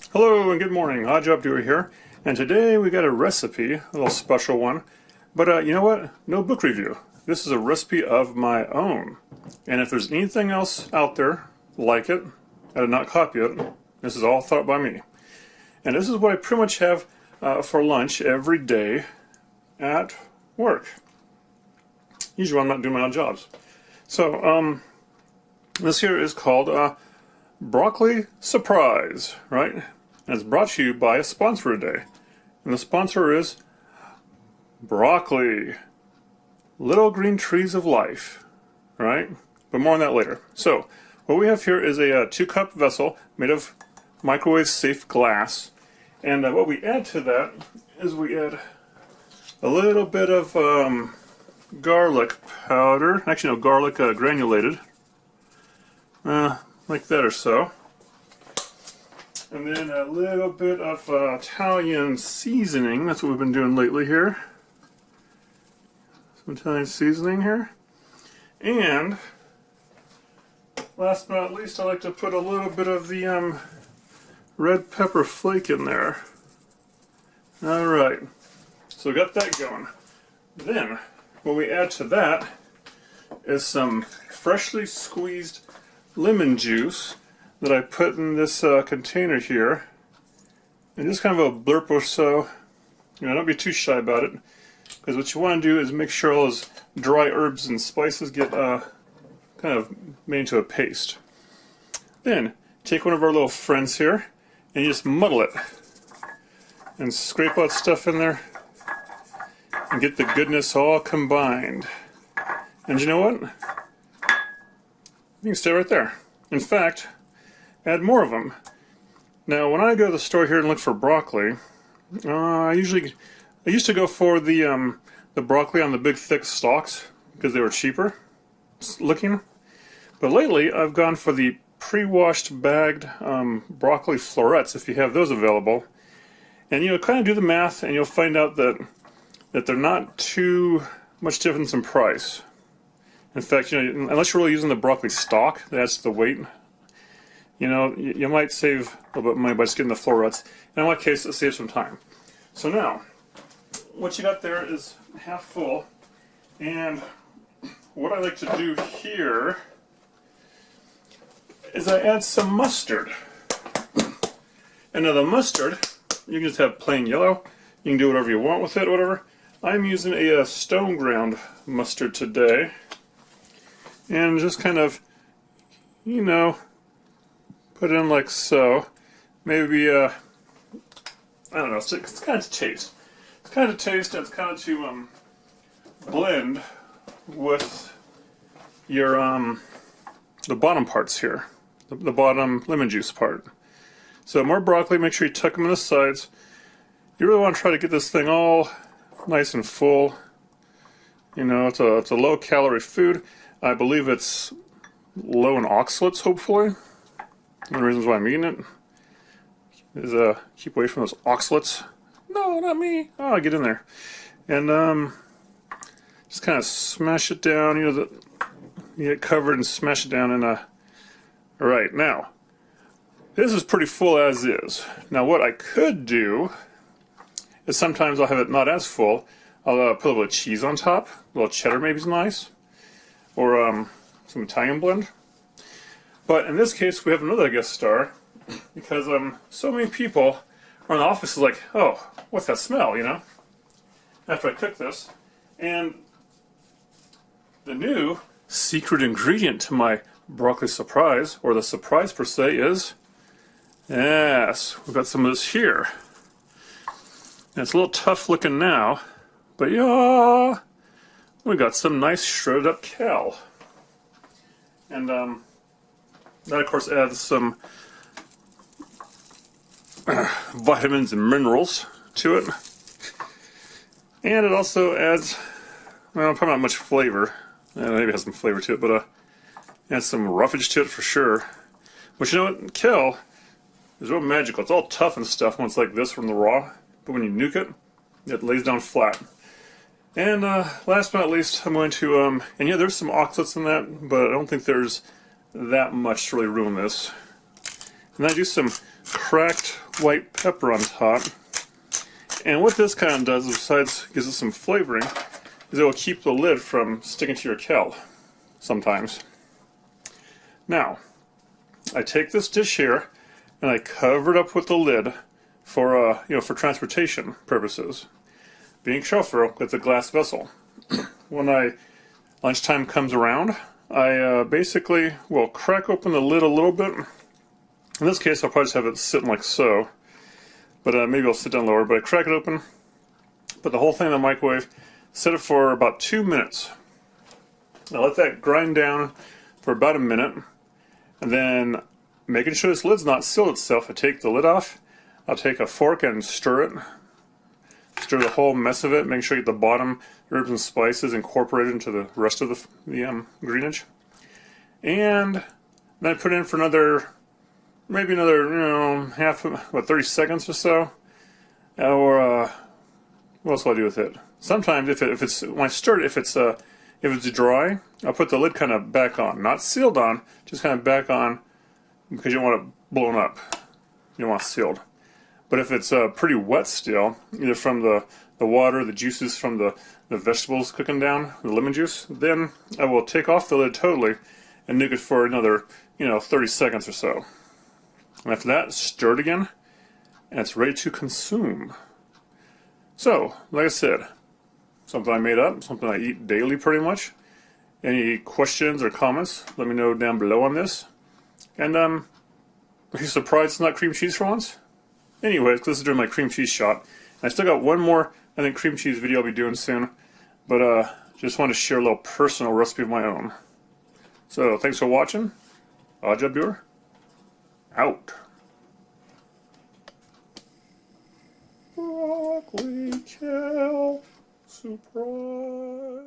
Hello and good morning, Odd Job Doer here, and today we got a recipe, a little special one, but you know what? No book review. This is a recipe of my own, and if there's anything else out there like it, I did not copy it. This is all thought by me. And this is what I pretty much have for lunch every day at work. Usually I'm not doing my odd jobs. So, this here is called Broccoli Surprise, right? And it's brought to you by a sponsor today. And the sponsor is broccoli. Little green trees of life, right? But more on that later. So, what we have here is a 2-cup vessel made of microwave safe glass. And what we add to that is we add a little bit of garlic powder. Actually, no, garlic granulated. Like that or so. And then a little bit of Italian seasoning. That's what we've been doing lately here. Some Italian seasoning here. And last but not least, I like to put a little bit of the red pepper flake in there. Alright, so we got that going. Then, what we add to that is some freshly squeezed lemon juice that I put in this container here, and just kind of a blurb or so. Don't be too shy about it, because what you want to do is make sure all those dry herbs and spices get kind of made into a paste. Then take one of our little friends here and you just muddle it and scrape out stuff in there and get the goodness all combined. And you know what? You can stay right there. In fact, add more of them. Now, when I go to the store here and look for broccoli, I used to go for the broccoli on the big thick stalks because they were cheaper looking. But lately, I've gone for the pre-washed bagged broccoli florets, if you have those available. And kind of do the math, and you'll find out that they're not too much difference in price. In fact, unless you're really using the broccoli stalk, that's the weight. You might save a little bit of money by just getting the florets. And in my case, it saves some time. So now, what you got there is half full. And what I like to do here is I add some mustard. And now the mustard, you can just have plain yellow. You can do whatever you want with it, whatever. I'm using a stone ground mustard today. And just kind of, put it in like so. Maybe, I don't know, it's kind of taste. It's kind of taste, and it's kind of to blend with your, the bottom parts here. The bottom lemon juice part. So more broccoli, make sure you tuck them in the sides. You really want to try to get this thing all nice and full. It's a low calorie food. I believe it's low in oxalates, hopefully. One of the reasons why I'm eating it is keep away from those oxalates. No, not me. Oh, get in there. And just kind of smash it down. You get it covered and smash it down in a... Alright, now, this is pretty full as is. Now what I could do is sometimes I'll have it not as full. I'll put a little bit of cheese on top. A little cheddar maybe is nice. Or some Italian blend. But in this case, we have another guest star, because so many people are in the office like, oh, what's that smell, after I cook this. And the new secret ingredient to my broccoli surprise, or the surprise per se, is, yes, we've got some of this here. And it's a little tough looking now, but yeah, we got some nice shredded up kale. And that, of course, adds some vitamins and minerals to it. And it also adds, well, probably not much flavor. Maybe it has some flavor to it, but adds some roughage to it for sure. But you know what? Kale is real magical. It's all tough and stuff when it's like this from the raw. But when you nuke it, it lays down flat. And last but not least, I'm going to, and yeah, there's some oxalates in that, but I don't think there's that much to really ruin this. And I do some cracked white pepper on top. And what this kind of does, besides gives it some flavoring, is it will keep the lid from sticking to your cal sometimes. Now, I take this dish here and I cover it up with the lid for for transportation purposes. Being careful with the glass vessel. When lunchtime comes around, I basically will crack open the lid a little bit. In this case, I'll probably just have it sitting like so, but maybe I'll sit down lower. But I crack it open, put the whole thing in the microwave, set it for about 2 minutes. Now let that grind down for about a minute, and then making sure this lid's not sealed itself, I take the lid off. I'll take a fork and stir it. Stir the whole mess of it, make sure you get the bottom herbs and spices incorporated into the rest of the greenage. And then I put it in for maybe another, 30 seconds or so. Or what else will I do with it? Sometimes when I stir it, if it's dry, I'll put the lid kind of back on, not sealed on, just kind of back on, because you don't want it blown up. You don't want it sealed. But if it's pretty wet still, either from the water, the juices from the vegetables cooking down, the lemon juice, then I will take off the lid totally and nuke it for another, 30 seconds or so. And after that, stir it again, and it's ready to consume. So, like I said, something I made up, something I eat daily pretty much. Any questions or comments, let me know down below on this. And are you surprised it's not cream cheese for once? Anyways, this is doing my cream cheese shot. And I still got one more, I think, cream cheese video I'll be doing soon. But just want to share a little personal recipe of my own. So, thanks for watching. Ajabur, out. Broccoli kale surprise.